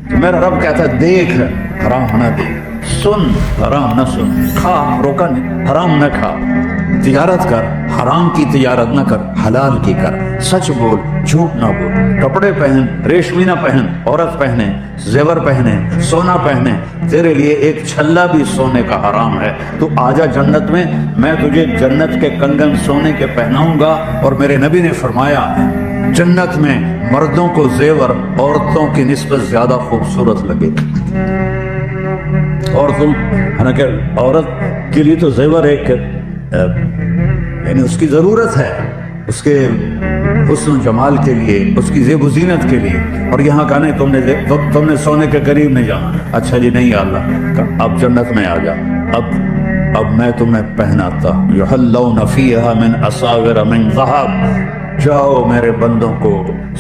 تو میرا رب کہتا ہے دیکھ حرام نہ دیکھ، سن حرام نہ سن، کھا روکا نہیں حرام نہ کھا، تجارت کر حرام کی تجارت نہ کر، حلال کی کر، سچ بول جھوٹ نہ بول، کپڑے پہن ریشمی نہ پہن، عورت پہنے زیور پہنے سونا پہنے، تیرے لیے ایک چھلا بھی سونے کا حرام ہے، تو آجا جنت میں تجھے جنت کے کنگن سونے کے پہناؤں گا۔ اور میرے نبی نے فرمایا جنت میں مردوں کو زیور عورتوں کی نسبت زیادہ خوبصورت لگے، اور تم حالانکہ عورت کے لیے تو زیور ایک یعنی اس کی ضرورت ہے، اس کے حسن و جمال کے لیے، اس کی زیب و زینت کے لیے، اور یہاں کہا نہیں تم نے سونے کے قریب نہیں جانا۔ اچھا جی نہیں اللہ، اب جنت میں آ جا، اب میں تمہیں پہناتا یحلون فیہا من اساور من ذہب، جاؤ میرے بندوں کو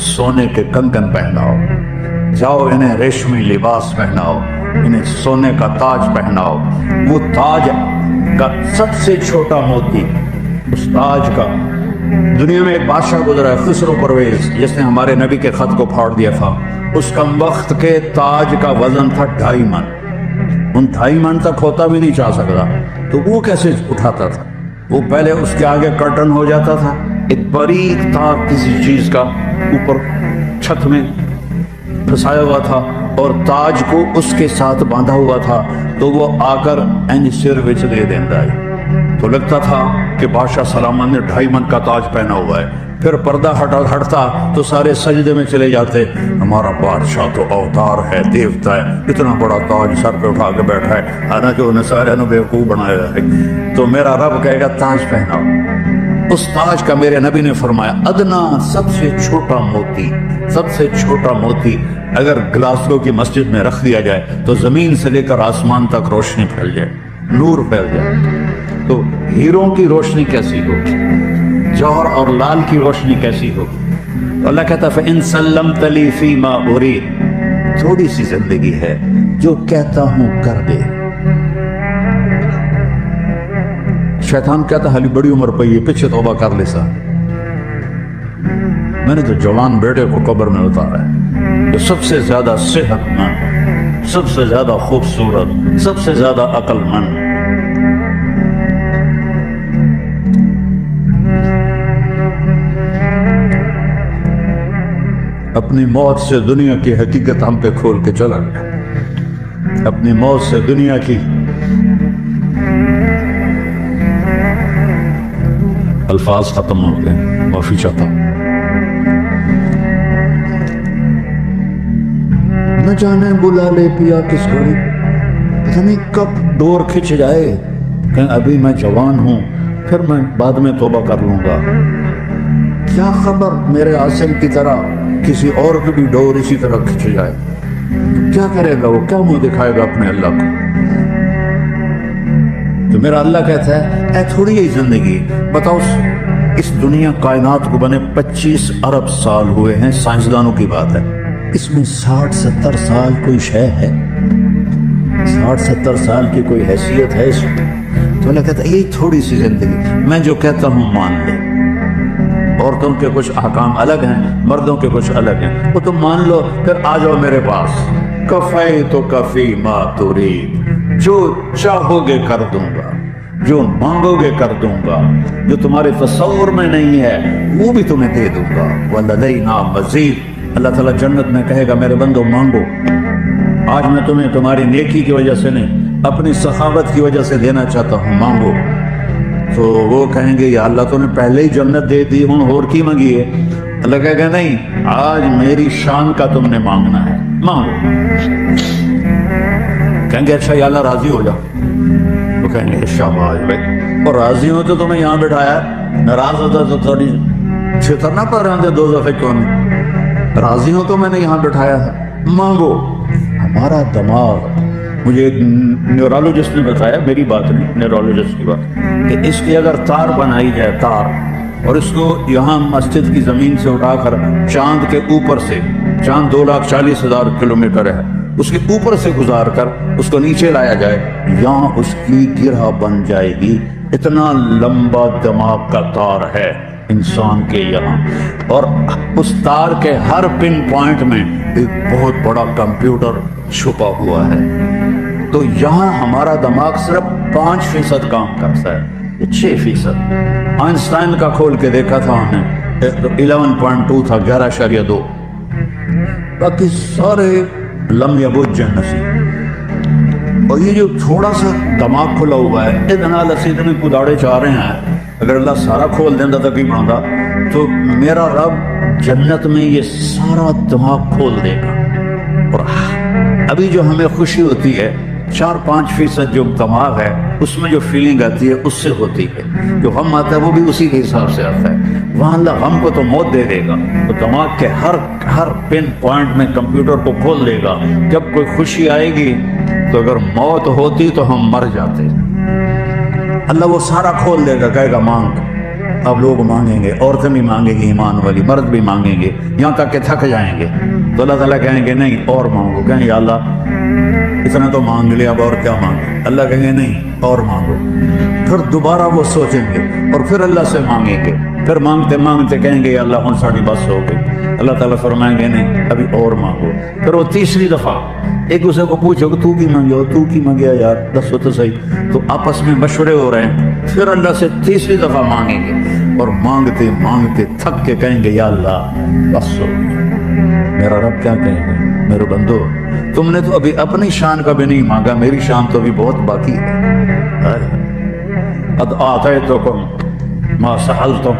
سونے کے کنگن پہناؤ، جاؤ انہیں ریشمی لباس پہناؤ، انہیں سونے کا تاج پہناؤ، وہ تاج کا سب سے چھوٹا موتی، اس تاج کا دنیا میں ایک بادشاہ گزرا ہے خسرو پرویز، جس نے ہمارے نبی کے خط کو پھاڑ دیا تھا، اس کم وقت کے تاج کا وزن تھا 2.5 من، ان 2.5 من تک ہوتا بھی نہیں چاہ سکتا، تو وہ کیسے اٹھاتا تھا؟ وہ پہلے اس کے آگے کرٹن ہو جاتا تھا، ایک باریک تار کسی چیز کا اوپر چھت میں پھنسایا ہوا تھا، اور تاج کو اس کے ساتھ باندھا ہوا تھا، تو وہ آ کر انج سر وچ دے دیندا ہے، تو لگتا تھا کہ بادشاہ سلامان نے 2.5 من کا تاج پہنا ہوا ہے۔ پھر پردہ ہٹتا تو سارے سجدے میں چلے جاتے، ہمارا بادشاہ تو اوتار ہے، دیوتا ہے، اتنا بڑا تاج سر پہ اٹھا کے بیٹھا ہے، حالانکہ انہیں سارے نے بیوقوف بنایا ہے۔ تو میرا رب کہے گا تاج پہناؤ، اس تاج کا میرے نبی نے فرمایا ادنا سب سے چھوٹا موتی، سب سے چھوٹا موتی اگر گلاسگو کی مسجد میں رکھ دیا جائے تو زمین سے لے کر آسمان تک روشنی پھیل جائے، نور پھیل جائے۔ تو ہیروں کی روشنی کیسی ہو، جوہر اور لال کی روشنی کیسی ہو؟ اللہ کہتا ہے فَإِن سَلَّمْتَ لِي فِي مَا أُرِيدُ، تھوڑی سی زندگی ہے، جو کہتا ہوں کر دے۔ شیطان کہتا ہے حالی بڑی عمر پئی ہے، پیچھے توبہ کر لے سا، میں نے تو جوان بیٹے کو قبر میں اتارا ہے، جو سب سے زیادہ صحت مند، سب سے زیادہ خوبصورت، سب سے زیادہ عقل مند۔ اپنی موت سے دنیا کی حقیقت ہم پہ کھول کے چلا گیا، اپنی موت سے دنیا کی الفاظ ختم ہو گئے، معافی چاہتا ہوں۔ نہ جانے بلا لے پیا کس گھڑی، پتہ نہیں کب ڈور کھچ جائے کہ ابھی میں جوان ہوں، پھر میں بعد میں توبہ کر لوں گا، کیا خبر میرے عاصم کی طرح کسی اور کی بھی ڈور اسی طرح کھچ جائے، کیا کرے گا وہ، کیا منہ دکھائے گا اپنے اللہ کو؟ تو میرا اللہ کہتا ہے اے تھوڑی ہی زندگی، بتاؤ اس دنیا کائنات کو بنے 25 ارب سال ہوئے ہیں، سائنسدانوں کی بات ہے، اس میں 60-70 سال کوئی شے ہے، 60-70 سال کی کوئی حیثیت ہے اس میں؟ تو اللہ کہتا ہے یہی تھوڑی سی زندگی، میں جو کہتا ہوں مان لے۔ عورتوں کے کچھ احکام الگ ہیں، مردوں کے کچھ الگ ہیں، وہ تم مان لو، پھر آ جاؤ میرے پاس، کفیتک فی ما ترید، جو چاہو گے کر دوں گا، جو مانگو گے کر دوں گا، جو تمہارے تصور میں نہیں ہے وہ بھی تمہیں دے دوں گا، وَلَدَيْنَا مَزِيدٌ۔ اللہ تعالیٰ جنت میں کہے گا میرے بندو مانگو، آج میں تمہیں تمہاری نیکی کی وجہ سے نہیں، اپنی سخاوت کی وجہ سے دینا چاہتا ہوں، مانگو۔ تو وہ کہیں گے یا اللہ تو نے پہلے ہی جنت دے دی، ہوں اور کی مانگی ہے؟ اللہ کہے گا نہیں، آج میری شان کا تم نے مانگنا ہے، مانگو۔ کہیں گے اچھا یا اللہ راضی ہو جاؤ، وہ کہیں گے شاباش بھائی، اور راضی ہو تو تمہیں یہاں بٹھایا، ناراض ہوتا تو تھوڑی چھتر نہ پڑ رہے تھے 2 دفعے کیوں نہیں، راضی ہو تو میں نے یہاں بٹھایا تھا، مانگو۔ ہمارا دماغ، مجھے ایک نیورولوجسٹ نے بتایا، میری بات نہیں، نیورولوجسٹ کی بات، کہ اس کی اگر تار بنائی جائے، تار، اور اس کو یہاں مسجد کی زمین سے اٹھا کر چاند کے اوپر سے، چاند 2,40,000 کلومیٹر ہے، اس کے اوپر سے گزار کر اس کو نیچے لایا جائے، یہاں اس کی گرہ بن جائے گی، اتنا لمبا دماغ کا تار ہے، انسان کے یہاں، اور اس تار کے ہر پن پوائنٹ میں ایک بہت بڑا کمپیوٹر چھپا ہوا ہے۔ تو یہاں ہمارا دماغ صرف 5% کام کرتا ہے، 6%۔ آئنسٹائن کا کھول کے دیکھا تھا ہم نے، 11.2 تھا، 11.2، باقی سارے لم یبج جنسی۔ اور یہ جو تھوڑا سا دماغ کھلا ہوا ہے، اتنا لسید میں کداڑے چاہ رہے ہیں، اگر اللہ سارا کھول دینا تھا کہ بناتا تو میرا رب جنت میں یہ سارا دماغ کھول دے گا۔ اور ابھی جو ہمیں خوشی ہوتی ہے 4-5% جو دماغ ہے اس میں جو فیلنگ آتی ہے اس سے ہوتی ہے، جو غم آتا ہے وہ بھی اسی کے حساب سے آتا ہے۔ وہاں اللہ غم کو تو موت دے دے گا، تو دماغ کے ہر پن پوائنٹ میں کمپیوٹر کو کھول دے گا۔ جب کوئی خوشی آئے گی تو اگر موت ہوتی تو ہم مر جاتے، اللہ وہ سارا کھول دے گا، کہے گا مانگ۔ اب لوگ مانگیں گے، عورتیں بھی مانگیں گی ایمان والی، مرد بھی مانگیں گے، یہاں تک کہ تھک جائیں گے، تو اللہ تعالیٰ کہیں گے نہیں اور مانگو، کہیں یا اللہ اتنا تو مانگ لیا اب اور کیا مانگے، اللہ کہیں گے نہیں اور مانگو، پھر دوبارہ وہ سوچیں گے اور پھر اللہ سے مانگیں گے، پھر مانگتے مانگتے کہیں گے یا اللہ ہن ساڑی بس ہو گئی، اللہ تعالیٰ فرمائیں گے نہیں ابھی اور مانگو، پھر وہ تیسری دفعہ ایک دوسرے کو پوچھو کہ تو کی مانگے ہو، تو کی مانگیا یار دسو تو صحیح، تو آپس میں مشورے ہو رہے ہیں، پھر اللہ سے تیسری دفعہ مانگیں گے اور مانگتے مانگتے تھک کے کہیں گے یا اللہ بس ہو گئی۔ میرا رب کیا کہیں گے، میرے بندو تم نے تو ابھی اپنی شان کا بھی نہیں مانگا، میری شان تو بھی بہت باقی ہے۔ قد آتیتکم ما سألتم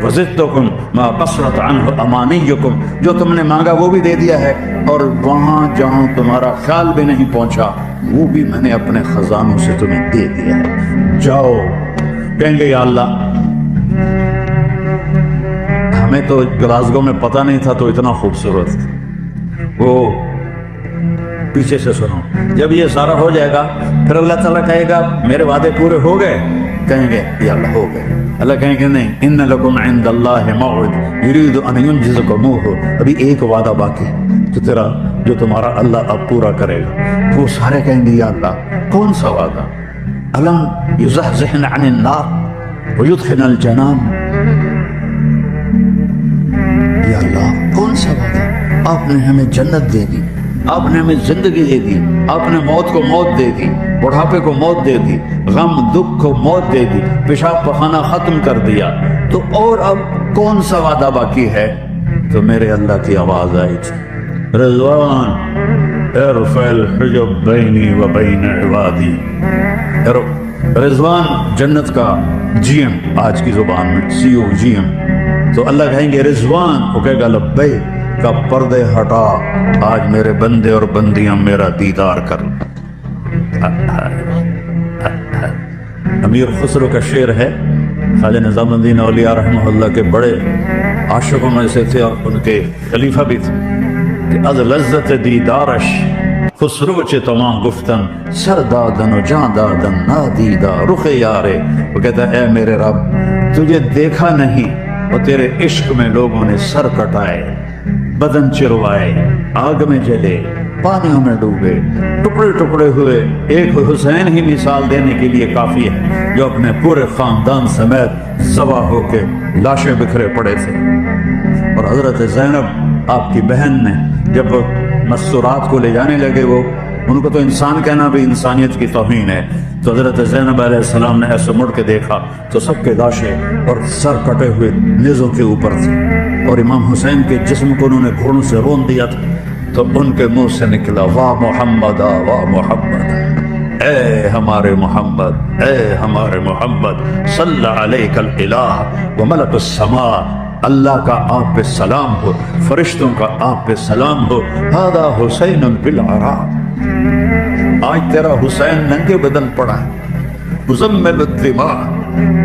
وزدتکم ما قصرت عنہ امانیکم، جو تم نے مانگا وہ بھی دے دیا ہے، اور وہاں جہاں تمہارا خیال بھی نہیں پہنچا وہ بھی میں نے اپنے خزانوں سے تمہیں دے دیا ہے۔ جاؤ، کہیں گے یا اللہ ہمیں تو گلاسگو میں پتہ نہیں تھا تو اتنا خوبصورت، وہ پیچھے سے سنو، جب یہ سارا ہو جائے گا پھر اللہ تعالیٰ کہے گا میرے وعدے پورے ہو گئے، کہیں گے یا اللہ ہو گئے، اللہ کہیں گے نہیں ان لکم عند اللہ موعد یرید ان ینجزکموہ، ابھی ایک وعدہ باقی جو تمہارا اللہ اب پورا کرے گا۔ وہ سارے کہیں گے یا اللہ کون سا وعدہ، الم یزحزحن عن النار ویدخلن الجنان، یا اللہ کون سا وعدہ، آپ نے ہمیں جنت دے دی، آپ نے ہمیں زندگی دے دی، آپ نے موت کو موت دے دی، بڑھاپے کو موت دے دی، غم دکھ کو موت دے دی، پیشاب پخانہ ختم کر دیا، تو اور اب کون سا وعدہ باقی ہے؟ تو میرے اللہ کی آواز آئی تھی رضوان ارفع الحجب بینی و بین عبادی، رضوان جنت کا جی ایم، آج کی زبان میں سی او جی ایم، تو اللہ کہیں گے رضوان، وہ کہے گا لبیک کا پردے ہٹا، آج میرے بندے اور بندیاں میرا دیدار کر۔ امیر خسرو کا شعر ہے، خواجہ نظام الدین اولیاء رحمہ اللہ کے بڑے عاشقوں میں سے تھے اور ان کے خلیفہ بھی تھے، کہ از لذت دیدارش خسرو چے تمام گفتن سر دادن و جان دادن نادیدہ رخ یارے، وہ کہتا ہے اے میرے رب تجھے دیکھا نہیں اور تیرے عشق میں لوگوں نے سر کٹائے، بدن چروائے، آگ میں جلے، پانیوں میں ڈوبے، ٹکڑے ٹکڑے ہوئے، ایک حسین ہی مثال دینے کے لیے کافی ہے جو اپنے پورے خاندان سمیت ذبح ہو کے لاشیں بکھرے پڑے تھے۔ اور حضرت زینب آپ کی بہن نے جب مستورات کو لے جانے لگے، وہ ان کو تو انسان کہنا بھی انسانیت کی توہین ہے، تو حضرت زینب علیہ السلام نے ایسے مڑ کے دیکھا تو سب کے لاشیں اور سر کٹے ہوئے نیزوں کے اوپر تھے، اور امام حسین کے جسم کو انہوں نے گھوڑوں سے رون دیا تھا، تو ان کے منہ سے نکلا واہ محمد واہ محمد، اے ہمارے محمد، اے ہمارے محمد، صلی علیک الالہ وملک السماء، اللہ کا آپ پہ سلام ہو، فرشتوں کا آپ پہ سلام ہو، ھذا حسین بالعراء، آج تیرا حسین ننگے بدن پڑا ہے، مزمل الدماء،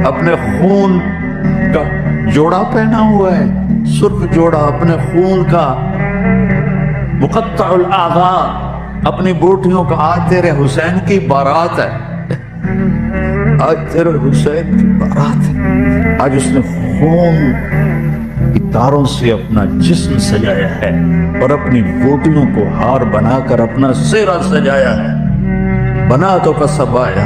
اپنے خون کا جوڑا پہنا ہوا ہے، سرخ جوڑا اپنے خون کا، مقطع الاعضاء، اپنی بوٹیوں کا، آج تیرے حسین کی بارات ہے، آج تیرے حسین کی بارات ہے، آج اس نے خون کی تاروں سے اپنا جسم سجایا ہے اور اپنی بوٹیوں کو ہار بنا کر اپنا چہرہ سجایا ہے، بنا تو کا سبایا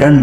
10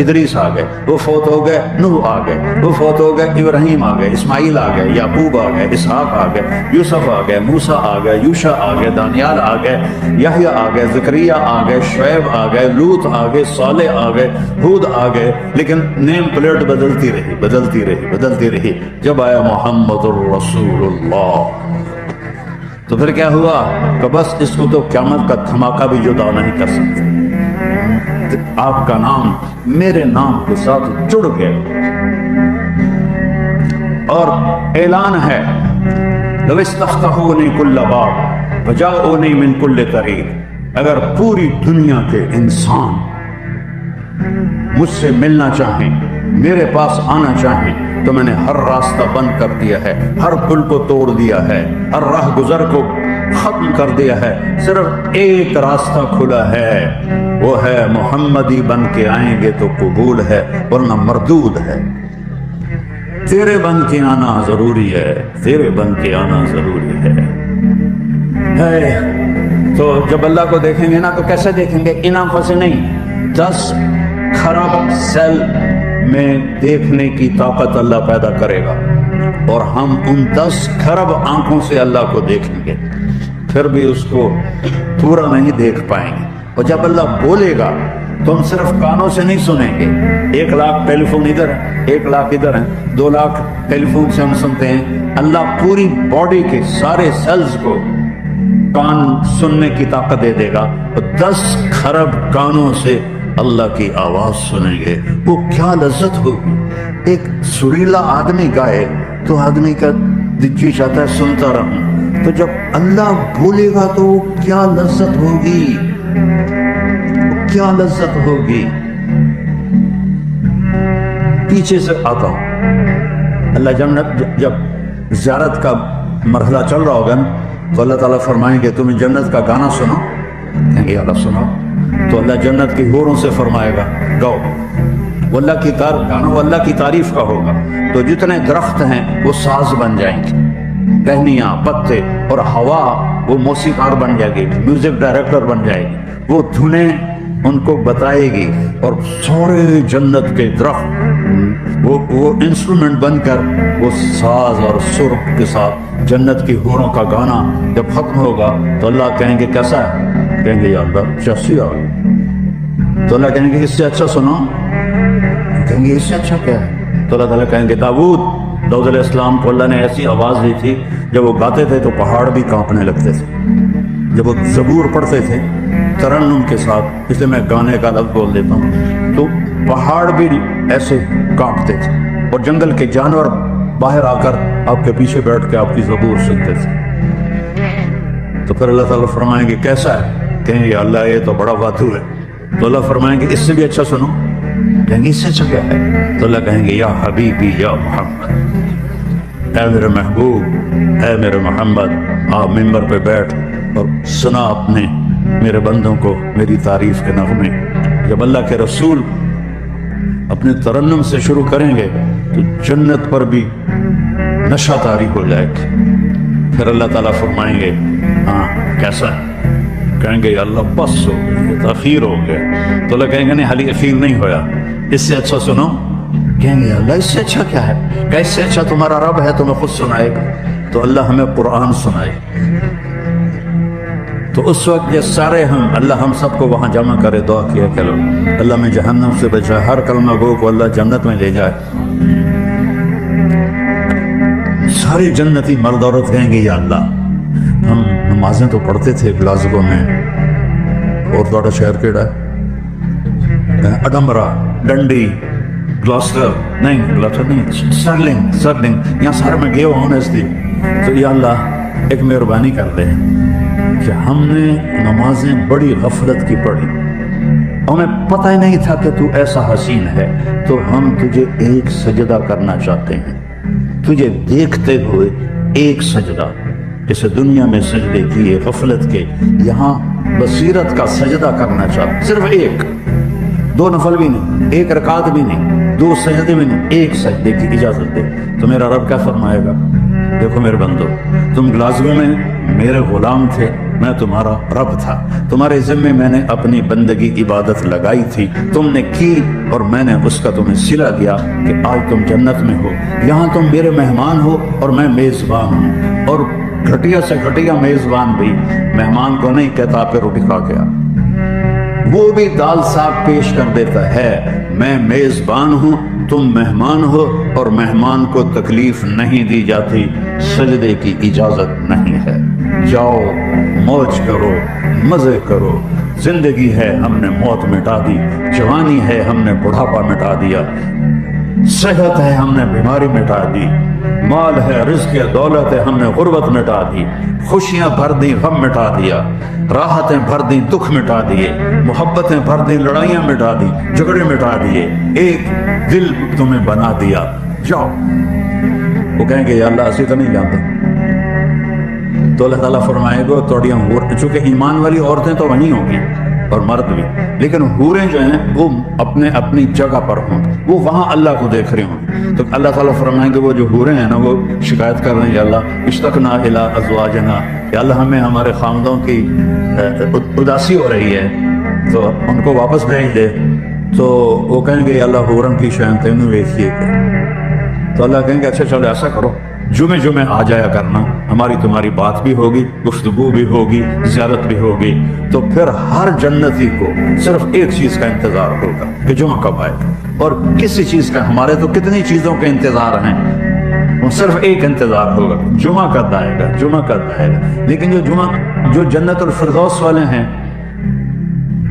ادریس آ گئے، وہ فوت ہو گئے نوح آ گئے، وہ فوت ہو گئے ابراہیم آ گئے، اسماعیل آ گئے، یعقوب آ گئے، اسحاق آ گئے، یوسف آ گئے، موسیٰ آ گئے، یوشع آ گئے، دانیال آ گئے، یحییٰ آ گئے، زکریا آ گئے، شعیب آ گئے، لوط آ گئے، صالح آ گئے، ہود آ گئے، لیکن نیم پلیٹ بدلتی رہی بدلتی رہی بدلتی رہی۔ جب آیا محمد الرسول اللہ تو پھر کیا ہوا کہ بس اس کو تو قیامت کا دھماکہ بھی جدا نہیں کر سکتے، آپ کا نام میرے نام کے ساتھ جڑ گیا، اور اعلان ہے لو استفتحونی کل باب وجاؤنی من کل طریق، اگر پوری دنیا کے انسان مجھ سے ملنا چاہیں، میرے پاس آنا چاہیں، تو میں نے ہر راستہ بند کر دیا ہے، ہر پل کو توڑ دیا ہے، ہر راہ گزر کو ختم کر دیا ہے، صرف ایک راستہ کھلا ہے، وہ ہے محمدی بن کے آئیں گے تو قبول ہے ورنہ مردود ہے۔ تیرے بن کے آنا ضروری ہے، تیرے بن کے آنا ضروری ہے۔ تو جب اللہ کو دیکھیں گے نا تو کیسے دیکھیں گے؟ ان آنکھوں سے نہیں، 10 خراب سیل میں دیکھنے کی طاقت اللہ پیدا کرے گا، اور ہم ان 10 خراب آنکھوں سے اللہ کو دیکھیں گے، پھر بھی اس کو پورا نہیں دیکھ پائیں گے۔ اور جب اللہ بولے گا تو ہم صرف کانوں سے نہیں سنیں گے، 1 لاکھ ٹیلی فون ادھر ہے، 1 لاکھ ادھر ہیں، 2 لاکھ ٹیلی فون سے ہم سنتے ہیں، اللہ پوری باڈی کے سارے سیلز کو کان سننے کی طاقت دے دے گا، اور 10 خراب کانوں سے اللہ کی آواز سنیں گے۔ وہ کیا لذت ہوگی! ایک سریلا آدمی گائے تو آدمی کا جی چاہتا ہے سنتا رہوں، تو جب اللہ بولے گا تو کیا لذت ہوگی، کیا لذت ہوگی۔ پیچھے سے آتا ہوں، اللہ جنت جب زیارت کا مرحلہ چل رہا ہوگا تو اللہ تعالیٰ فرمائیں گے تمہیں جنت کا گانا سنو، کہیں گے اللہ سنو، تو اللہ جنت کی حوروں سے فرمائے گا گاؤ، وہ اللہ کی گانا وہ اللہ کی تعریف کا ہوگا، تو جتنے درخت ہیں وہ ساز بن جائیں گے، ٹہنیاں، پتے، اور ہوا وہ موسیقار بن جائے گی، میوزک ڈائریکٹر بن جائے گی، وہ دھنیں ان کو بتائے گی، اور سارے جنت کے درخت وہ انسٹرومنٹ بن کر وہ ساز اور سر کے ساتھ جنت کی حوروں کا گانا جب ختم ہوگا تو اللہ کہیں گے کیسا ہے؟ کہیں گے یا اللہ چاسی آ گئی، تو اللہ کہیں گے اس سے اچھا سنو، کہیں گے اس سے اچھا کیا ہے؟ تو اللہ تعالیٰ کہیں گے داؤد علیہ السلام کو اللہ نے ایسی آواز دی تھی جب وہ گاتے تھے تو پہاڑ بھی کانپنے لگتے تھے، جب وہ زبور پڑھتے تھے ترنم کے ساتھ، اس لیے میں گانے کا لفظ بول دیتا ہوں، تو پہاڑ بھی ایسے کانپتے تھے، اور جنگل کے جانور باہر آ کر آپ کے پیچھے بیٹھ کے آپ کی زبور سنتے تھے۔ تو پھر اللہ تعالیٰ فرمائیں گے کیسا ہے؟ کہیں گے اللہ یہ تو بڑا واتو ہے، تو اللہ فرمائیں گے اس سے بھی اچھا سنو، کہیں گے اس سے اچھا کیا ہے؟ تو اللہ کہیں گے یا حبیبی یا محمد، اے میرے محبوب، اے میرے محمد، آپ ممبر پہ بیٹھ اور سنا اپنے میرے بندوں کو میری تعریف کے نغمے۔ جب اللہ کے رسول اپنے ترنم سے شروع کریں گے تو جنت پر بھی نشہ طاری ہو جائے گی، پھر اللہ تعالیٰ فرمائیں گے ہاں کیسا ہے؟ کہیں گے اللہ بس ہو گئی، تاخیر ہو گیا، تو اللہ کہیں گے نہیں حالی اخیر نہیں ہویا، اس سے اچھا سنو، کہیں گے اللہ اس سے اچھا کیا ہے؟ کہ اس سے اچھا تمہارا رب ہے تمہیں خود سنائے گا، تو اللہ ہمیں قرآن سنائے، تو اس وقت یہ سارے اللہ ہم سب کو وہاں جمع کرے، دعا کیا کرو اللہ میں جہنم سے بچائے، ہر کلمہ گو کو اللہ جنت میں لے جائے، سارے جنتی مرد عورت کہیں گے یا اللہ ہم نمازیں تو پڑھتے تھے گلاسگو میں، اور تھوڑا شہر کیڑا ہے اڈمبرا، ڈنڈی، گلاسٹر نہیں سرلنگ یہاں سارے میں گیا ہوں اس لیے، تو یا اللہ ایک مہربانی کر دے کہ ہم نے نمازیں بڑی غفلت کی پڑھی، ہمیں پتہ ہی نہیں تھا کہ تو ایسا حسین ہے، تو ہم تجھے ایک سجدہ کرنا چاہتے ہیں، تجھے دیکھتے ہوئے ایک سجدہ، جیسے دنیا میں سجدے کیے غفلت کے، یہاں بصیرت کا سجدہ کرنا چاہتے، صرف ایک، 2 نفل بھی نہیں، 1 رکعت بھی نہیں، 2 سجدے بھی نہیں، ایک سجدے کی اجازت دے، تو میرا رب کیا فرمائے گا؟ دیکھو میرے بندو، تم گلاسگو میں میرے غلام تھے، میں تمہارا رب تھا، تمہارے ذمے میں نے اپنی بندگی عبادت لگائی تھی، تم نے کی اور میں نے اس کا تمہیں صلہ دیا کہ آج تم جنت میں ہو، یہاں تم میرے مہمان ہو اور میں میزبان ہوں۔ اور گھٹیا سے گھٹیا میزبان بھی مہمان کو نہیں کہتا آپ روٹی کھا کے آ، وہ بھی دال ساگ پیش کر دیتا ہے، میں میزبان ہوں، تم مہمان ہو، اور مہمان کو تکلیف نہیں دی جاتی، سجدے کی اجازت نہیں ہے، جاؤ موج کرو، مزے کرو، زندگی ہے ہم نے موت مٹا دی، جوانی ہے ہم نے بڑھاپا مٹا دیا، صحت ہے ہم نے بیماری مٹا دی، مال ہے، رزق ہے، دولت ہے، ہم نے غربت مٹا دی، خوشیاں بھر دی، غم مٹا دیا، راحتیں بھر دی، دکھ مٹا دیے، محبتیں بھر دی، لڑائیاں مٹا دی، جھگڑے مٹا دیے، ایک دل تمہیں بنا دیا، جاؤ۔ وہ کہیں گے یا اللہ اسی تو نہیں جانتے، تو اللہ تعالیٰ فرمائے گا توڑیاں چونکہ ایمان والی عورتیں تو وہیں ہوں گی اور مرد بھی، لیکن حوریں جو ہیں وہ اپنے اپنی جگہ پر ہوں، وہ وہاں اللہ کو دیکھ رہے ہوں، تو اللہ تعالیٰ فرمائیں گے وہ جو حوریں ہیں نا وہ شکایت کر رہے ہیں یا اللہ اشتقنا الی ازواجنا، یا اللہ ہمیں ہمارے خامدوں کی اداسی ہو رہی ہے تو ان کو واپس بھیج دے، تو وہ کہیں گے یا اللہ حورن کی شان تینوں ویکھیے، تو اللہ کہیں گے اچھا چلو ایسا کرو جمعے آ جایا کرنا، ہماری تمہاری بات بھی ہوگی، گفتگو بھی ہوگی، زیارت بھی ہوگی، تو پھر ہر جنتی کو صرف ایک چیز کا انتظار ہوگا کہ جمعہ کب آئے گا، اور کسی چیز کا، ہمارے تو کتنی چیزوں کے انتظار ہیں، وہ صرف ایک انتظار ہوگا، جمعہ کب آئے گا، جمعہ کب آئے گا۔ لیکن جو جنت الفردوس والے ہیں،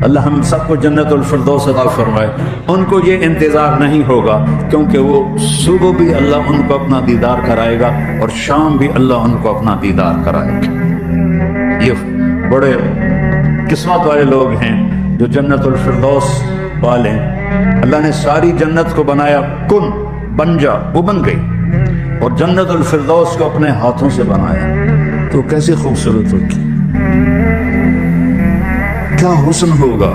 اللہ ہم سب کو جنت الفردوس عطا فرمائے، ان کو یہ انتظار نہیں ہوگا، کیونکہ وہ صبح بھی اللہ ان کو اپنا دیدار کرائے گا اور شام بھی اللہ ان کو اپنا دیدار کرائے گا۔ یہ بڑے قسمت والے لوگ ہیں جو جنت الفردوس والے ہیں۔ اللہ نے ساری جنت کو بنایا، کن بن جا، وہ بن گئی، اور جنت الفردوس کو اپنے ہاتھوں سے بنایا، تو کیسی خوبصورت ہوگی، کیا حسن ہوگا۔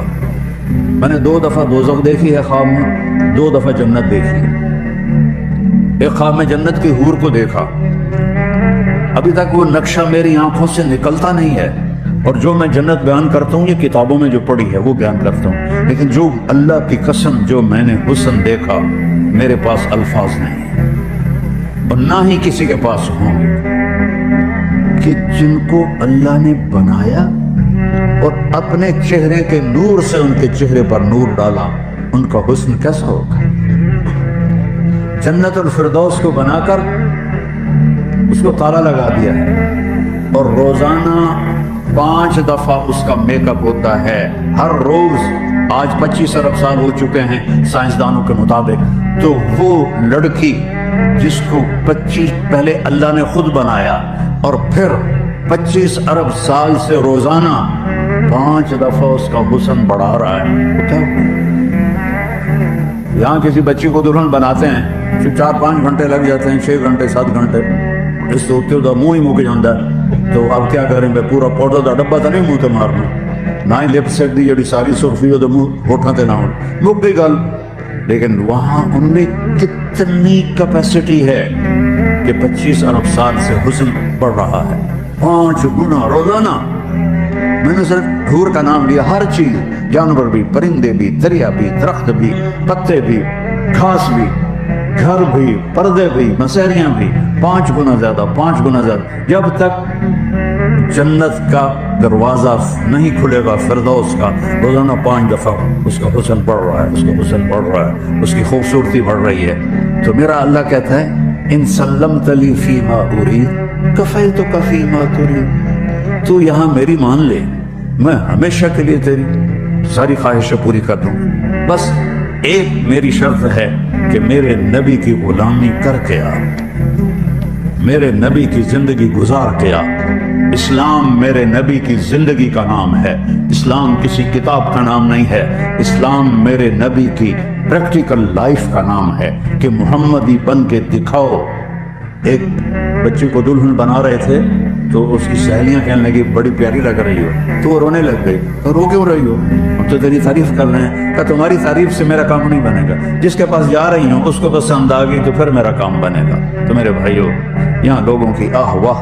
میں نے 2 دفعہ دوزخ دیکھی ہے خواب میں، 2 دفعہ جنت دیکھی ہے۔ ایک خواب میں جنت کی حور کو دیکھا، ابھی تک وہ نقشہ میری آنکھوں سے نکلتا نہیں ہے، اور جو میں جنت بیان کرتا ہوں یہ کتابوں میں جو پڑھی ہے وہ بیان کرتا ہوں، لیکن جو اللہ کی قسم جو میں نے حسن دیکھا میرے پاس الفاظ نہیں ہے، اور نہ ہی کسی کے پاس ہوں گے، کہ جن کو اللہ نے بنایا اور اپنے چہرے کے نور سے ان کے چہرے پر نور ڈالا، ان کا حسن کیسا ہوگا۔ جنت الفردوس کو بنا کر اس کو تالا لگا دیا ہے، اور روزانہ 5 دفعہ اس کا میک اپ ہوتا ہے، ہر روز۔ آج 25 ارب سال ہو چکے ہیں سائنسدانوں کے مطابق، تو وہ لڑکی جس کو 25 پہلے اللہ نے خود بنایا اور پھر 25 ارب سال سے روزانہ 5 دفعہ اس کا حسن بڑھا رہا ہے، وہ کیا یہاں کسی بچی کو دلہن بناتے ہیں پھر 4-5 گھنٹے لگ جاتے ہیں، 6 گھنٹے 7 گھنٹے، اس سے ہوتے ہوتا منہ ہی مک جاتا ہے، تو اب کیا کریں بے، پورا پاؤڈر کا ڈبا تو نہیں منہ تے مارنا، نہ ہی لپسٹک دی جڑی ساری سرخی ہو منہ ہوٹھاں تے نہ ہو، مک گئی گل۔ لیکن وہاں ان میں کتنی کیپیسٹی ہے کہ 25 ارب سال سے حسن بڑھ رہا ہے، 5 گنا روزانہ۔ میں نے صرف حور کا نام لیا، ہر چیز، جانور بھی، پرندے بھی، دریا بھی، درخت بھی، پتے بھی، گھاس بھی، گھر بھی، پردے بھی، مسہریاں بھی، 5 گنا زیادہ، 5 گنا زیادہ۔ جب تک جنت کا دروازہ نہیں کھلے گا فردوس کا، روزانہ 5 دفعہ اس کا حسن بڑھ رہا ہے، اس کا حسن بڑھ رہا ہے، اس کی خوبصورتی بڑھ رہی ہے۔ تو میرا اللہ کہتا ہے ان سلمت لی فیما ارید کفیتک فیما ترید، تو یہاں میری مان لے، میں ہمیشہ کے لیے تیری ساری خواہشیں پوری کر دوں، بس ایک میری شرط ہے کہ میرے نبی کی غلامی کر کے آ، میرے نبی کی زندگی گزار کے آ۔ اسلام میرے نبی کی زندگی کا نام ہے، اسلام کسی کتاب کا نام نہیں ہے، اسلام میرے نبی کی پریکٹیکل لائف کا نام ہے کہ محمدی بن کے دکھاؤ۔ ایک بچے کو دلہن بنا رہے تھے تو اس کی سہیلیاں کہنے لگی بڑی پیاری لگ رہی ہو، تو وہ رونے لگ گئی، تو رو کیوں رہی ہو، ہم تو تیری تعریف کر رہے ہیں۔ کہ تمہاری تعریف سے میرا کام نہیں بنے گا، جس کے پاس جا رہی ہوں اس کو پسند آ گئی تو پھر میرا کام بنے گا۔ تو میرے بھائیو، یہاں لوگوں کی آہ واہ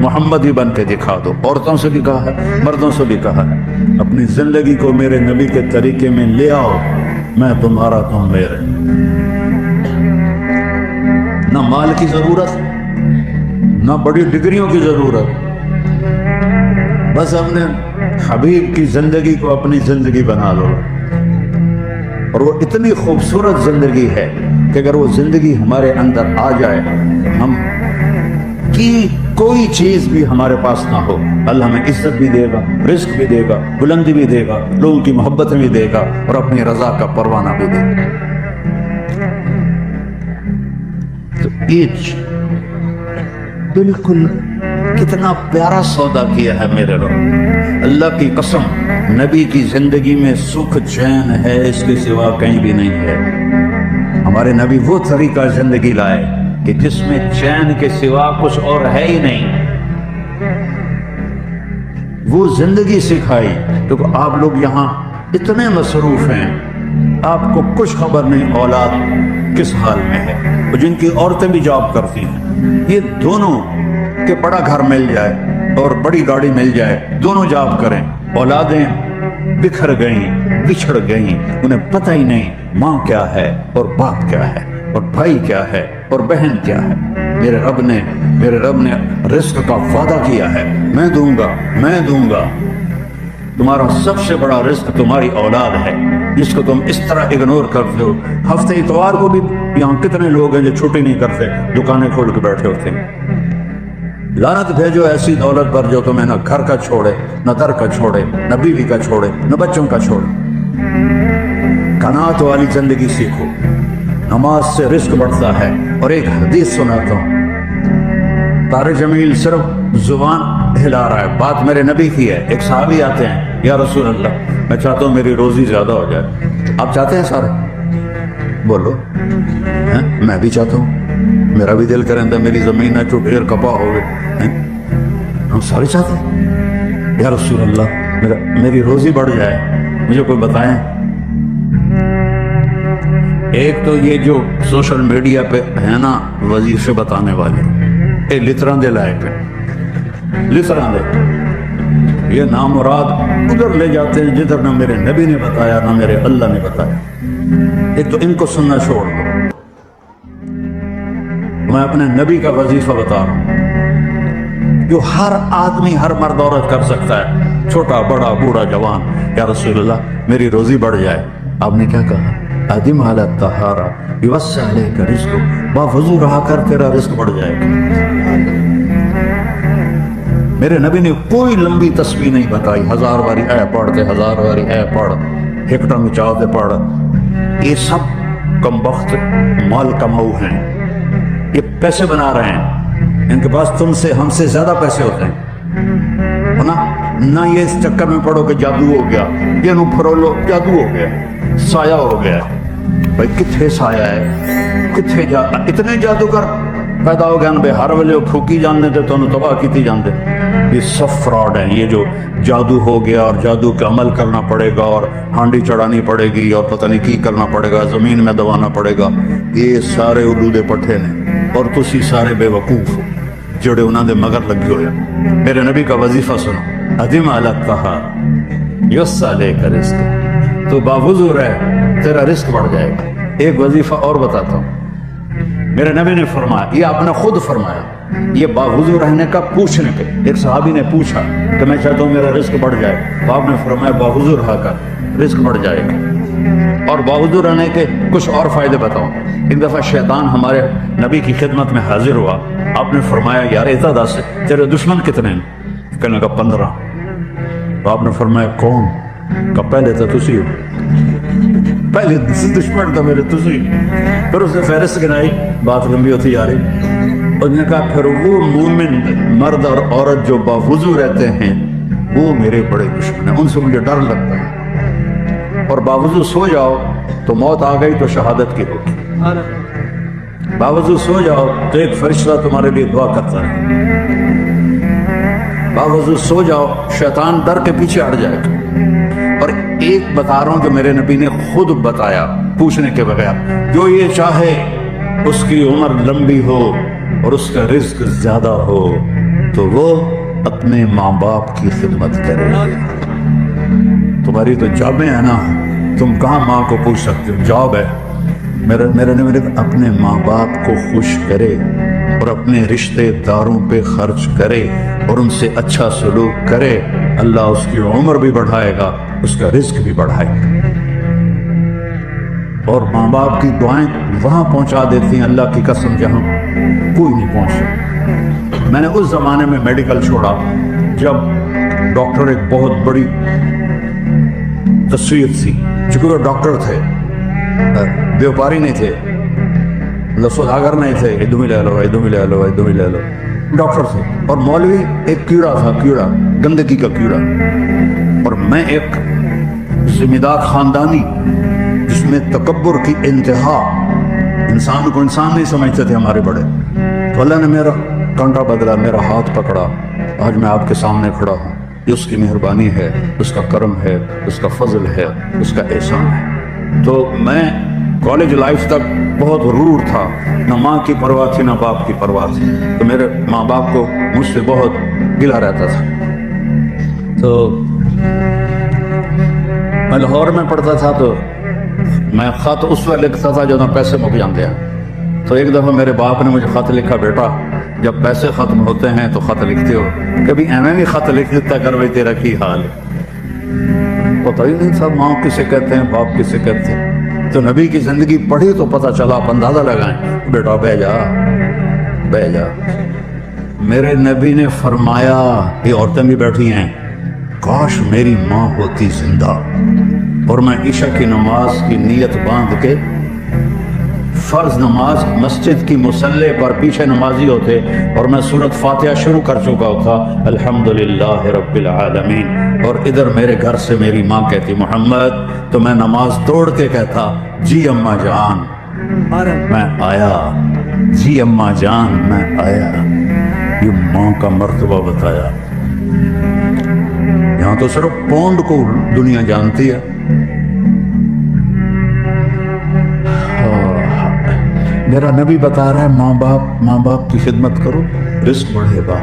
محمدی بن کے دکھا دو. عورتوں سے بھی کہا ہے, مردوں سے بھی کہا ہے, اپنی زندگی کو میرے نبی کے طریقے میں لے آؤ, میں تمہارا تم میرے. نہ مال کی ضرورت, نہ بڑی ڈگریوں کی ضرورت, بس اپنے حبیب کی زندگی کو اپنی زندگی بنا لو. اور وہ اتنی خوبصورت زندگی ہے کہ اگر وہ زندگی ہمارے اندر آ جائے, ہم کی کوئی چیز بھی ہمارے پاس نہ ہو, اللہ ہمیں عزت بھی دے گا, رزق بھی دے گا, بلندی بھی دے گا, لوگوں کی محبت بھی دے گا, اور اپنی رضا کا پروانہ بھی دے گا. تو ایج بالکل کتنا پیارا سودا کیا ہے میرے رب. اللہ کی قسم, نبی کی زندگی میں سکھ چین ہے, اس کے سوا کہیں بھی نہیں ہے. ہمارے نبی وہ طریقہ زندگی لائے کہ جس میں چین کے سوا کچھ اور ہے ہی نہیں. وہ زندگی سکھائی. تو آپ لوگ یہاں اتنے مصروف ہیں, آپ کو کچھ خبر نہیں اولاد کس حال میں ہے. جن کی عورتیں بھی جاب کرتی ہیں, یہ دونوں کہ بڑا گھر مل جائے اور بڑی گاڑی مل جائے, دونوں جاب کریں, اولادیں بکھر گئیں, بچھڑ گئیں, انہیں پتہ ہی نہیں ماں کیا ہے اور باپ کیا ہے اور بھائی کیا ہے اور بہن کیا ہے. میرے رب نے رزق کا وعدہ کیا ہے, میں دوں گا. تمہارا سب سے بڑا رزق تمہاری اولاد ہے, جس کو تم اس طرح اگنور کرتے ہو. ہفتے اتوار کو بھی یہاں کتنے لوگ ہیں جو چھٹی نہیں کرتے, دکانیں کھول کے بیٹھے ہوتے ہیں. لعنت بھیجو ایسی دولت پر جو تمہیں نہ گھر کا چھوڑے, نہ در کا چھوڑے, نہ بیوی کا چھوڑے, نہ بچوں کا چھوڑے. قناعت والی زندگی سیکھو, نماز سے رزق بڑھتا ہے. اور ایک حدیث سناتا ہوں, طارق جمیل صرف زبان ہلا رہا ہے, بات میرے نبی کی ہے. ایک صحابی آتے ہیں, یا رسول اللہ, میں چاہتا ہوں میری روزی زیادہ ہو جائے. آپ چاہتے ہیں سارے؟ بولو. میں بھی چاہتا ہوں, میرا بھی دل کریں میری زمین ہے جو ڈھیر کپا ہو گئے. ہم سارے چاہتے ہیں, یا رسول اللہ میری روزی بڑھ جائے, مجھے کوئی بتائیں. ایک تو یہ جو سوشل میڈیا پہ ہے نا وظیفے بتانے والے, لطران دے لائے پہ لطران دے, یہ نامراد ادھر لے جاتے ہیں جدھر نہ میرے نبی نے بتایا نہ میرے اللہ نے بتایا. ایک تو ان کو سننا چھوڑ دو. میں اپنے نبی کا وظیفہ بتا رہا ہوں جو ہر آدمی, ہر مرد عورت کر سکتا ہے, چھوٹا بڑا بوڑھا جوان. یا رسول اللہ میری روزی بڑھ جائے. آپ نے کیا کہا؟ ادم حالت طہارہ یوسع علیک رزق, باوضو رہا کر تیرا رزق بڑھ جائے گا. میرے نبی نے کوئی لمبی تسبیح نہیں بتائی, 1000 باری اے پڑھتے, 1000 باری اے پڑھ, ہکٹا مچاتے پڑھ. یہ سب کم بخت مال کماؤ ہیں, یہ پیسے بنا رہے ہیں, ان کے پاس تم سے ہم سے زیادہ پیسے ہوتے ہیں. نہ یہ اس چکر میں پڑھو کہ جادو ہو گیا, یہ نو پھرولو جادو ہو گیا, سایہ ہو گیا. بھائی کتھے سایہ ہے, کتھے اتنے جادوگر پیدا ہو گیا بے, ہر ویلے پھوکی جانتے تھے تو انہوں تباہ کیتی جانتے. یہ سب فراڈ ہیں. یہ جو جادو ہو گیا اور جادو کا عمل کرنا پڑے گا اور ہانڈی چڑھانی پڑے گی اور پتہ نہیں کی کرنا پڑے گا, زمین میں دبانا پڑے گا, یہ سارے علودے پٹھے نے. اور تسی سارے بے وقوف ہو جڑے انہوں نے مگر لگے ہوئے. میرے نبی کا وظیفہ سنو, ادم علیک طہارہ یوسع علیک رزق, تو باوضو رہ تیرا رزق بڑھ جائے گا. ایک وظیفہ اور بتاتا ہوں, میرے نبی نے فرمایا, یہ آپ نے خود فرمایا, یہ باوضو رہنے کا پوچھنے پہ. ایک صحابی نے پوچھا کہ میں چاہتا ہوں میرا رزق بڑھ جائے, تو آپ نے فرمایا باوضو رہا کر رزق بڑھ جائے گا. اور باوضو رہنے کے کچھ اور فائدے بتاؤں. ایک دفعہ شیطان ہمارے نبی کی خدمت میں حاضر ہوا, آپ نے فرمایا یار اتا دس تیرے دشمن کتنے ہیں؟ کہنے کا 15. تو آپ نے فرمایا کون؟ کہ پہلے تو تسی ہو, پہلے دشمن تھا میرے تسی. پھر اس نے فہرست گنائی, بات لمبی ہوتی جا رہی. اس نے کہا پھر وہ مومن مرد اور عورت جو باوضو رہتے ہیں وہ میرے بڑے دشمن ہیں, ان سے مجھے ڈر لگتا ہے. اور باوضو سو جاؤ تو موت آ گئی تو شہادت کی ہوگی. باوضو سو جاؤ تو ایک فرشتہ تمہارے لیے دعا کرتا ہے. باوضو سو جاؤ, شیطان ڈر کے پیچھے ہٹ جائے گا. اور ایک بتا رہا ہوں جو میرے نبی نے خود بتایا پوچھنے کے بغیر, جو یہ چاہے اس کی عمر لمبی ہو اور اس کا رزق زیادہ ہو, تو تو وہ اپنے ماں باپ کی خدمت کرے. تمہاری تو جابیں ہیں نا, تم کہاں ماں کو پوچھ سکتے ہو, جاب ہے. میرے اپنے ماں باپ کو خوش کرے اور اپنے رشتے داروں پہ خرچ کرے اور ان سے اچھا سلوک کرے. اللہ اس کی عمر بھی بڑھائے گا, اس کا رزق بھی بڑھائے گا. اور ماں باپ کی دعائیں وہاں پہنچا دیتی ہیں اللہ کی قسم جہاں کوئی نہیں پہنچ سکتا. میں نے اس زمانے میں میڈیکل چھوڑا جب ڈاکٹر ایک بہت بڑی تصویر تھی, چونکہ وہ ڈاکٹر تھے, بیوپاری نہیں تھے, سوداگر نہیں تھے, ادھر لے لو ادھر لے لو ادھر لے لو, ڈاکٹر تھے. اور مولوی ایک کیڑا تھا, کیڑا گندگی کا کیڑا. اور میں ایک ذمہ دار خاندانی جس میں تکبر کی انتہا, انسان کو انسان نہیں سمجھتے تھے ہمارے بڑے. تو اللہ نے میرا کانٹا بدلا, میرا ہاتھ پکڑا, آج میں آپ کے سامنے کھڑا ہوں. یہ اس کی مہربانی ہے, اس کا کرم ہے, اس کا فضل ہے, اس کا احسان ہے. تو میں کالج لائف تک بہت غرور تھا, نہ ماں کی پرواہ تھی نہ باپ کی پرواہ تھی. تو میرے ماں باپ کو مجھ سے بہت گلہ رہتا تھا. تو میں لاہور میں پڑھتا تھا, تو میں خط اس وقت لکھتا تھا جب پیسے مک جاتے ہیں. تو ایک دفعہ میرے باپ نے مجھے خط لکھا, بیٹا جب پیسے ختم ہوتے ہیں تو خط لکھتے ہو, کبھی ایویں بھی خط لکھ دیتا کر بھائی تیرا کی حال ہے. پتہ ہی نہیں تھا ماں کسے کہتے ہیں, باپ کسے کہتے ہیں. تو نبی کی زندگی پڑھی تو پتہ چلا, آپ اندازہ لگائیں. بیٹا بہ جا بہ جا. میرے نبی نے فرمایا, یہ عورتیں بھی بیٹھی ہیں, کاش میری ماں ہوتی زندہ اور میں عشاء کی نماز کی نیت باندھ کے فرض نماز مسجد کی مصلی پر پیچھے نمازی ہوتے اور میں سورۃ فاتحہ شروع کر چکا ہوتا, الحمدللہ رب العالمین, اور ادھر میرے گھر سے میری ماں کہتی محمد, تو میں نماز توڑ کے کہتا جی اماں جان میں آیا, جی اماں جان میں آیا. یہ ماں کا مرتبہ بتایا. یہاں تو صرف پونڈ کو دنیا جانتی ہے. میرا نبی بتا رہا ہے ماں باپ کی خدمت کرو, رزق بڑھے گا.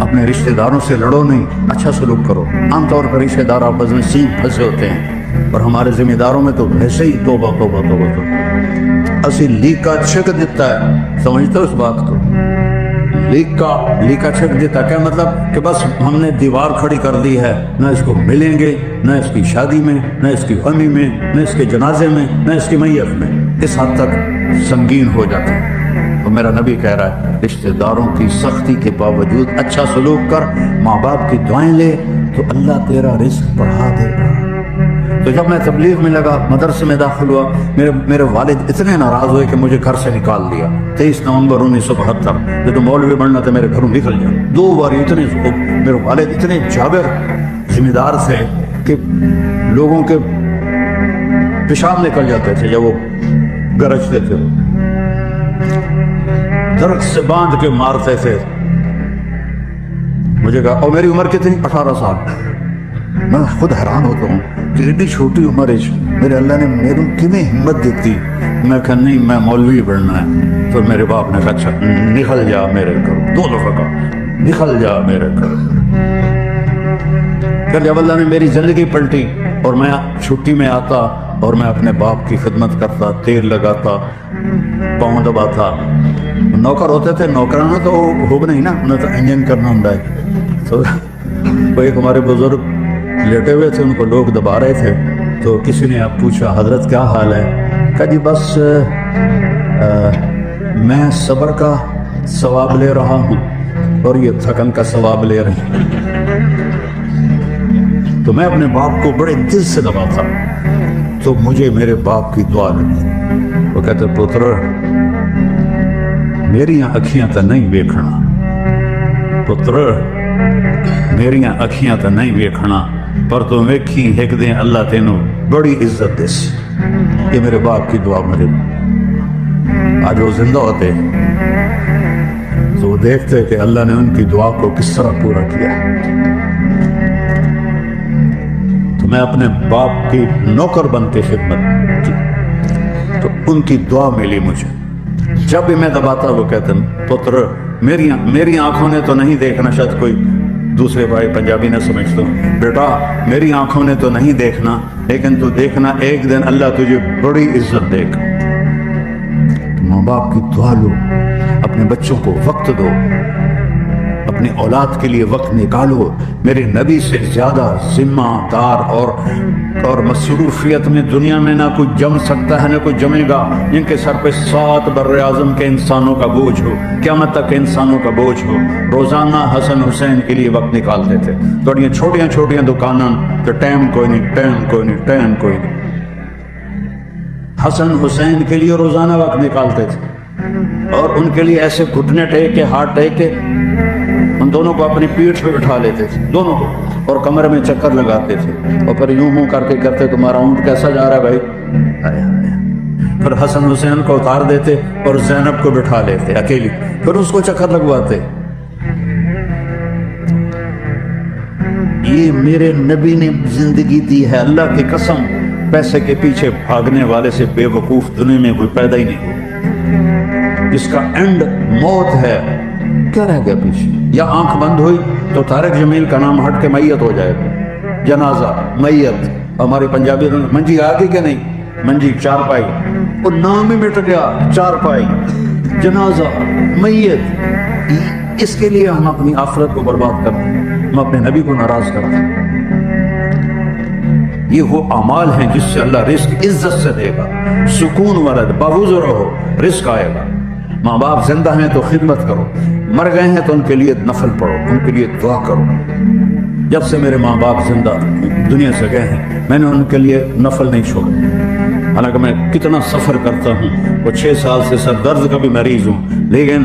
اپنے رشتہ داروں سے لڑو نہیں, اچھا سلوک کرو. عام طور پر رشتہ دار آپس میں سینگ پھنسے ہوتے ہیں, اور ہمارے ذمہ داروں میں تو ایسے ہی توبہ توبہ توبہ توبہ. اسی لیک کا چھک دیتا ہے, سمجھتے ہو اس بات کو؟ لیک کا چھک دیتا کیا مطلب کہ بس ہم نے دیوار کھڑی کر دی ہے, نہ اس کو ملیں گے, نہ اس کی شادی میں, نہ اس کی غمی میں, نہ اس کے جنازے میں, نہ اس کی میت میں. اس حد تک سنگین ہو جاتا ہے. تو میرا نبی کہہ رہا ہے رشتہ داروں کی سختی کے باوجود اچھا سلوک کر, ماں باپ کی دعائیں لے, تو اللہ تیرا رزق بڑھا دے گا. تو جب میں تبلیغ میں لگا, مدرسے میں داخل ہوا, میرے والد اتنے ناراض ہوئے کہ مجھے گھر سے نکال دیا. 23 نومبر 1972, جب تو مولوی بننا تھا میرے گھروں نکل جا. 2 بار اتنے میرے والد اتنے جابر ذمہ دار تھے کہ لوگوں کے پیشاب نکل جاتے تھے جب وہ گرجتے تھے, درخت سے باندھ کے مارتے تھے. مجھے کہا, اور میری عمر کتنی, 18 سال. میں خود حیران ہوتا ہوں کہ اتنی چھوٹی عمر میرے اللہ نے میرے کتنی ہمت دیتی. میں کہا نہیں میں مولوی بننا ہے. تو میرے باپ نے کہا اچھا نکل جا میرے گھر, 2 دفعہ کہا نکل جا میرے گھر. پھر جب اللہ نے میری زندگی پلٹی اور میں چھٹی میں آتا اور میں اپنے باپ کی خدمت کرتا, تیل لگاتا, پاؤں دباتا. نوکر ہوتے تھے, نوکرانہ تو ہوگ نہیں نا, انہیں تو انجن کرنا ہوں. تو وہ ایک ہمارے بزرگ لیٹے ہوئے تھے, ان کو لوگ دبا رہے تھے. تو کسی نے آپ پوچھا حضرت کیا حال ہے؟ کہا جی بس میں صبر کا ثواب لے رہا ہوں اور یہ تھکن کا ثواب لے رہے ہیں. تو میں اپنے باپ کو بڑے دل سے دباتا. تو مجھے میرے باپ کی دعا لگی. وہ کہتے پتر میری اکھیاں تو نہیں ویکھنا, پتر میری اکھیاں تو نہیں ویکھنا, پر تو ویکھی ایک دن اللہ تینوں بڑی عزت دے. یہ میرے باپ کی دعا مجھے. آج وہ زندہ ہوتے تو وہ دیکھتے کہ اللہ نے ان کی دعا کو کس طرح پورا کیا. تو میں اپنے باپ کی نوکر بن کے خدمت کی, تو ان کی دعا ملی مجھے. جب بھی میں دباتا وہ کہتے ہیں پتر میری آنکھوں نے تو نہیں دیکھنا، شاید کوئی دوسرے بھائی پنجابی نہ سمجھ تو، بیٹا میری آنکھوں نے تو نہیں دیکھنا، لیکن تو دیکھنا ایک دن اللہ تجھے بڑی عزت دے گا۔ ماں باپ کی دعا لو، اپنے بچوں کو وقت دو، اپنی اولاد کے لیے وقت نکالو۔ میرے نبی سے زیادہ ذمہ دار اور مصروفیت میں دنیا میں نہ کوئی جم سکتا ہے نہ کوئی جمے گا، جن کے سر پہ 7 بر اعظم کے انسانوں کا بوجھ ہو، قیامت تک کے انسانوں کا بوجھ ہو۔ روزانہ حسن حسین کے لیے وقت نکالتے تھے، تھوڑی چھوٹیاں چھوٹیاں دکاناں تو ٹائم کوئی نہیں۔ حسن حسین کے لیے روزانہ وقت نکالتے تھے، اور ان کے لیے ایسے گھٹنے ٹیک کے، ہاتھ ٹیک کے ان دونوں کو اپنی پیٹھ پہ بٹھا لیتے تھے، دونوں کو، اور کمرے میں چکر لگاتے تھے، اور پھر یوں کر کے کرتے تمہارا اونٹ کیسا جا رہا ہے بھائی؟ پھر حسن حسین کو اتار دیتے اور زینب کو بٹھا لیتے اکیلی، پھر اس کو چکر لگواتے۔ یہ میرے نبی نے زندگی دی ہے، اللہ کی قسم، پیسے کے پیچھے بھاگنے والے سے بے وقوف دنیا میں کوئی پیدا ہی نہیں ہو، جس کا اینڈ موت ہے۔ کیا رہ گیا پیچھے؟ یا آنکھ بند ہوئی تو طارق جمیل کا نام ہٹ کے میت ہو جائے گا، جنازہ، میت۔ ہماری پنجابی منجی آ گئی کہ نہیں؟ منجی چارپائی، وہ نام ہی مٹ گیا، چارپائی، جنازہ، میت۔ اس کے لیے ہم اپنی آخرت کو برباد کرتے ہیں، ہم اپنے نبی کو ناراض کرتے ہیں۔ یہ وہ اعمال ہیں جس سے اللہ رزق عزت سے دے گا، سکون ورد، باوضو رہو، رزق آئے گا۔ ماں باپ زندہ ہیں تو خدمت کرو، مر گئے ہیں تو ان کے لیے نفل پڑھو، ان کے لیے دعا کرو۔ جب سے میرے ماں باپ زندہ دنیا سے گئے ہیں، میں نے ان کے لیے نفل نہیں چھوڑا، حالانکہ میں کتنا سفر کرتا ہوں، وہ 6 سال سے سر درد کا بھی مریض ہوں، لیکن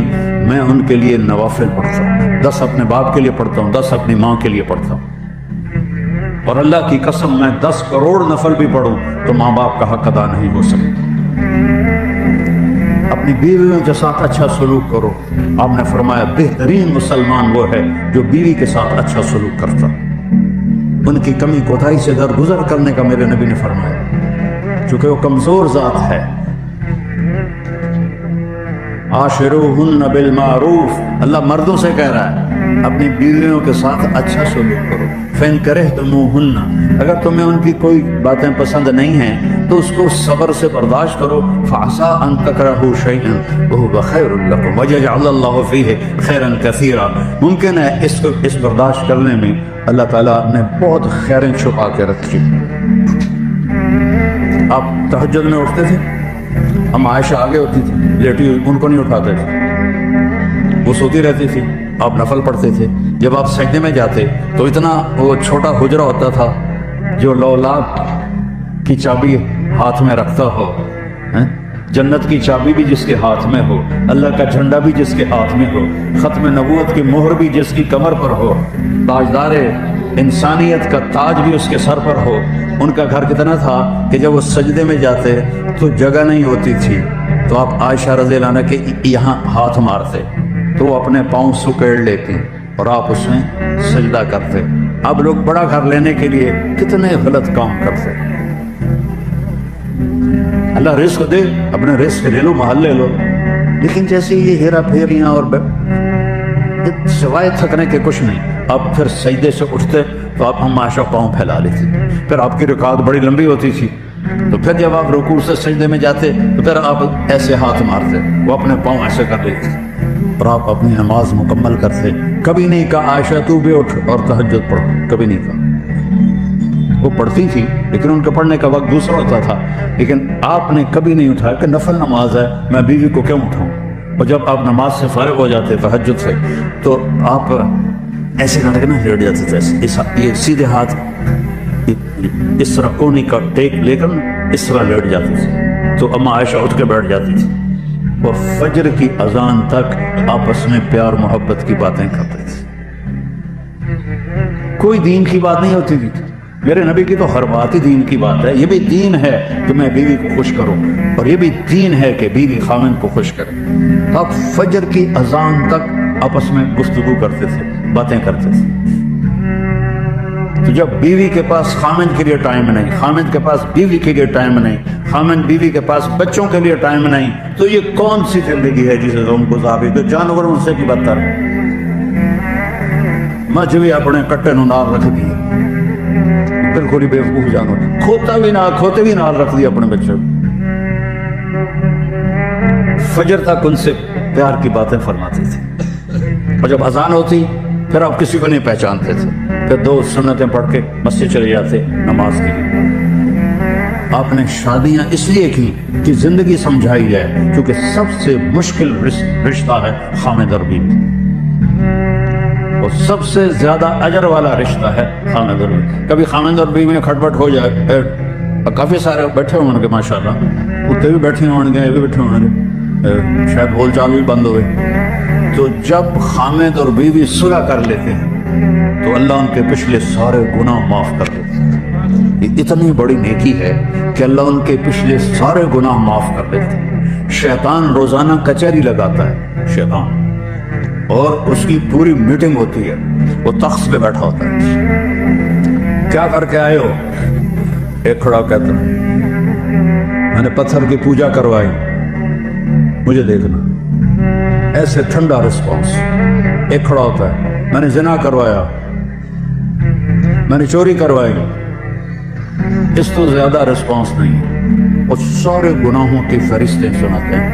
میں ان کے لیے نوافل پڑھتا ہوں، 10 اپنے باپ کے لیے پڑھتا ہوں، 10 اپنی ماں کے لیے پڑھتا ہوں۔ اور اللہ کی قسم میں 10 کروڑ نفل بھی پڑھوں تو ماں باپ کا حق ادا نہیں ہو سکتا۔ اپنی بیویوں کے ساتھ اچھا سلوک کرو۔ آپ نے فرمایا بہترین مسلمان وہ ہے جو بیوی کے ساتھ اچھا سلوک کرتا، ان کی کمی کوتاہی سے درگزر کرنے کا میرے نبی نے فرمایا، چونکہ وہ کمزور ذات ہے۔ عاشروہن بالمعروف، اللہ مردوں سے کہہ رہا ہے اپنی بیویوں کے ساتھ اچھا سلوک کرو۔ فَإِن كَرِهْتُمُوهُنَّ، اگر تمہیں ان کی کوئی باتیں پسند نہیں ہیں تو اس کو صبر سے برداشت کرو۔ فَعَسَىٰ أَن تَكْرَهُوا شَيْئًا وَهُوَ خَيْرٌ لَكُمْ وَيَجْعَلَ اللَّهُ فِيهِ خَيْرًا كَثِيرًا۔ ممکن ہے اس برداشت کرنے میں اللہ تعالیٰ نے بہت خیریں چھپا کے رکھی۔ آپ تہجد میں اٹھتے تھے، ہم عائشہ آگے ہوتی تھی، لیٹی ان کو نہیں اٹھاتے تھے، وہ سوتی رہتی تھی، آپ نفل پڑھتے تھے۔ جب آپ سجدے میں جاتے تو اتنا وہ چھوٹا حجرہ ہوتا تھا جو لولاک کی چابی ہاتھ میں رکھتا ہو، جنت کی چابی بھی جس کے ہاتھ میں ہو، اللہ کا جھنڈا بھی جس کے ہاتھ میں ہو، ختم نبوت کی مہر بھی جس کی کمر پر ہو، تاجدار انسانیت کا تاج بھی اس کے سر پر ہو۔ ان کا گھر کتنا تھا کہ جب وہ سجدے میں جاتے تو جگہ نہیں ہوتی تھی، تو آپ عائشہ رضی اللہ عنہ کے یہاں ہاتھ مارتے تو وہ اپنے پاؤں سکیڑ لیتی اور آپ اس میں سجدہ کرتے۔ اب لوگ بڑا گھر لینے کے لیے کتنے غلط کام کرتے۔ اللہ رزق دے، اپنے رزق لے لو، محل لے لو، لیکن جیسے یہ ہیرا پھیریاں اور سوائے تھکنے کے کچھ نہیں۔ اب پھر سجدے سے اٹھتے تو آپ ہم عائشہ پاؤں پھیلا لیتے، پھر آپ کی رکعت بڑی لمبی ہوتی تھی، تو پھر جب آپ رکوع سے سجدے میں جاتے تو پھر آپ ایسے ہاتھ مارتے، وہ اپنے پاؤں ایسے کر لیتے اور آپ اپنی نماز مکمل کرتے۔ کبھی نہیں کہا عائشہ تو بھی اٹھ اور تہجد پڑھو، کبھی نہیں کہا۔ وہ پڑھتی تھی لیکن ان کا پڑھنے کا وقت دوسرا ہوتا تھا، لیکن آپ نے کبھی نہیں اٹھایا کہ نفل نماز ہے، میں بیوی کو کیوں اٹھاؤں۔ اور جب آپ نماز سے فارغ ہو جاتے تہجد سے تو آپ ایسے کرنے کے نا لیٹ جاتے تھے، یہ سیدھے ہاتھ اس طرح کونی کا ٹیک لے کر اس طرح لیٹ جاتے تھے، تو اما عائشہ اٹھ کے بیٹھ جاتی تھی۔ وہ فجر کی اذان تک آپس میں پیار محبت کی باتیں کرتے تھے، کوئی دین کی بات نہیں ہوتی تھی۔ میرے نبی کی تو ہر بات ہی دین کی بات ہے۔ یہ بھی دین ہے کہ میں بیوی کو خوش کروں، اور یہ بھی دین ہے کہ بیوی خامن کو خوش کرے۔ آپ فجر کی اذان تک آپس میں گفتگو کرتے تھے، باتیں کرتے تھے۔ تو جب بیوی کے پاس خامند کے لیے ٹائم نہیں، خامند کے پاس بیوی کے لیے ٹائم نہیں، خامند بیوی کے پاس بچوں کے لیے ٹائم نہیں، تو یہ کون سی زندگی ہے جسے تم گزاری؟ تو جانوروں سے بھی بدتر۔ مجھ بھی اپنے کٹے نو نال رکھ دی، بالکل ہی بیوقوف جانور، کھوتے بھی نال رکھ دی اپنے بچے۔ فجر تک ان سے پیار کی باتیں فرماتی تھی، اور جب اذان ہوتی پھر آپ کسی کو نہیں پہچانتے تھے، پھر 2 سنتیں پڑھ کے مسجد چلے جاتے نماز کے لیے۔ آپ نے شادیاں اس لیے کی کہ زندگی سمجھائی جائے، کیونکہ سب سے مشکل رشتہ ہے خامد اور بیوی، اور سب سے زیادہ اجر والا رشتہ ہے خامد اور بیوی۔ کبھی خامد اور بیوی میں کھٹپٹ ہو جائے، کافی سارے بیٹھے ہوں گے ماشاءاللہ، کتے بھی بیٹھے ہوں گے، یہ بھی بیٹھے ہوں گے، شاید بول چال بھی بند ہوئے، تو جب خامد اور بیوی صلح کر لیتے ہیں تو اللہ ان کے پچھلے سارے گناہ معاف کر دیتے ہیں۔ یہ اتنی بڑی نیکی ہے کہ اللہ ان کے پچھلے سارے گناہ معاف کر دیتے ہیں۔ شیطان روزانہ کچہری لگاتا ہے، شیطان، اور اس کی پوری میٹنگ ہوتی ہے، وہ تخت پہ بیٹھا ہوتا ہے۔ کیا کر کے آئے ہو؟ ایک کھڑا کہتا ہے میں نے پتھر کی پوجا کروائی، مجھے دیکھنا۔ ایسے ٹھنڈا رسپانس۔ ایک کھڑا ہوتا ہے میں نے زنا کروایا، میں نے چوری کروائی، اس تو زیادہ رسپانس نہیں، اور سارے گناہوں کی فہرستیں سناتے ہیں۔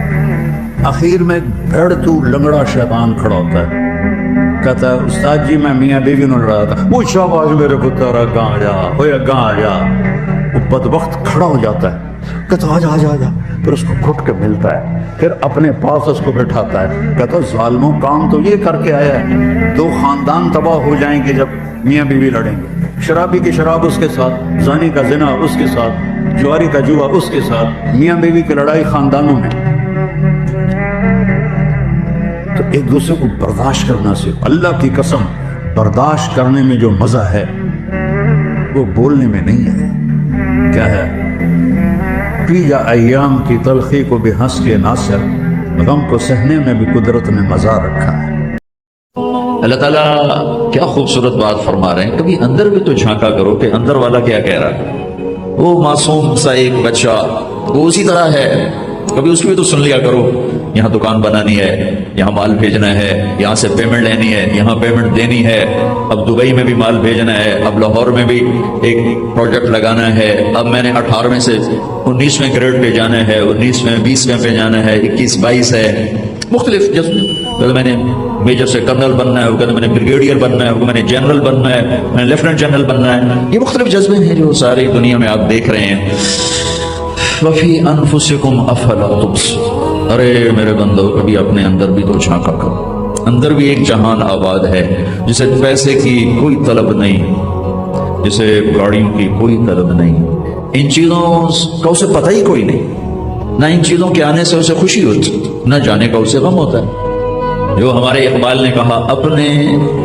آخر میں بھیڑتو لنگڑا شیطان کھڑا ہوتا ہے، کہتا ہے استاد جی میں میاں بیوی نہ لڑا تھا، وہ شاباش میرے پتر اگاں آ جا، ہوئے اگاں آ جا۔ وہ بدبخت کھڑا ہو جاتا ہے، کہتا آ جا آ جا آ جا، پھر اس کو گھٹ کے ملتا ہے، پھر اپنے پاس اس کو بٹھاتا ہے، کہتا ظالموں کام تو یہ کر کے آیا ہے، 2 خاندان تباہ ہو جائیں گے جب میاں بیوی لڑیں گے، شرابی کی شراب اس کے ساتھ، زانی کا زنا اس کے ساتھ، جواری کا جوا اس کے ساتھ، میاں بیوی کی لڑائی خاندانوں میں۔ تو ایک دوسرے کو برداشت کرنا سے، اللہ کی قسم برداشت کرنے میں جو مزہ ہے وہ بولنے میں نہیں ہے۔ کیا ہے؟ پی جا ایام کی تلخی کو بھی ہنس کے ناصر، غم کو سہنے میں بھی قدرت نے مزہ رکھا ہے۔ اللہ تعالیٰ کیا خوبصورت بات فرما رہے ہیں، کبھی اندر بھی تو جھانکا کرو کہ اندر والا کیا کہہ رہا ہے۔ وہ معصوم سا ایک بچہ وہ اسی طرح ہے، کبھی اس کی بھی تو سن لیا کرو، یہاں دکان بنانی ہے، یہاں مال بھیجنا ہے، یہاں سے پیمنٹ لینی ہے، یہاں پیمنٹ دینی ہے، اب دبئی میں بھی مال بھیجنا ہے، اب لاہور میں بھی ایک پروجیکٹ لگانا ہے، اب میں نے 18ویں سے 19ویں گریڈ پہ جانا ہے، 19ویں 20ویں پہ جانا ہے، 21 22 ہے، مختلف جذبے۔ میں نے میجر سے کرنل بننا ہے، وہ کہتے ہیں میں نے بریگیڈیئر بننا ہے، وہ میں نے جنرل بننا ہے، میں نے لیفٹیننٹ جنرل بننا ہے۔ یہ مختلف جذبے ہیں جو ساری دنیا میں آپ دیکھ رہے ہیں۔ وفی انفسکم افلا تبصرون، ارے میرے بندو کبھی اپنے اندر بھی تو جھانکا کرو، اندر بھی ایک جہان آباد ہے جسے پیسے کی کوئی طلب نہیں، جسے گاڑیوں کی کوئی طلب نہیں، ان چیزوں کا اسے پتہ ہی کوئی نہیں، نہ ان چیزوں کے آنے سے اسے خوشی ہوتی، نہ جانے کا اسے غم ہوتا ہے۔ جو ہمارے اقبال نے کہا اپنے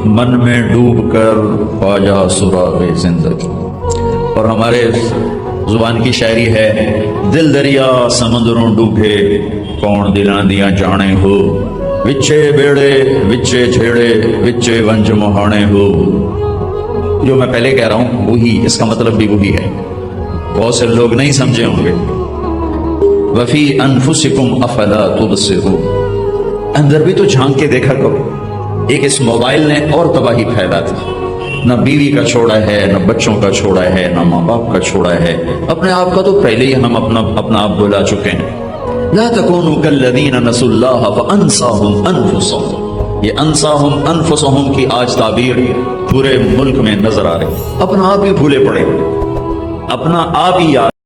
من میں ڈوب کر پاجا سراغ زندگی، اور ہمارے زبان کی شاعری ہے دل دریا سمندروں ڈوبے کون دلاں دیاں جانے ہو، وچے بیڑے وچے جھیڑے وچے ونج مہانے ہو۔ جو میں پہلے کہہ رہا ہوں وہی اس کا مطلب بھی وہی ہے، بہت سے لوگ نہیں سمجھے ہوں گے۔ وفی انفسکم افلا تبصرون، اندر بھی تو جھانک کے دیکھا کرو۔ ایک اس موبائل نے اور تباہی پھیلا تھی، نہ بیوی کا چھوڑا ہے، نہ بچوں کا چھوڑا ہے، نہ ماں باپ کا چھوڑا ہے، اپنے آپ کا تو پہلے ہی ہم اپنا آپ بھلا چکے ہیں۔ لا تکونوا کالذین نسوا اللہ فانساہم انفسہم، یہ انساہم انفسہم کی آج تعبیر پورے ملک میں نظر آ رہی، اپنا آپ ہی بھولے پڑے، اپنا آپ ہی یاد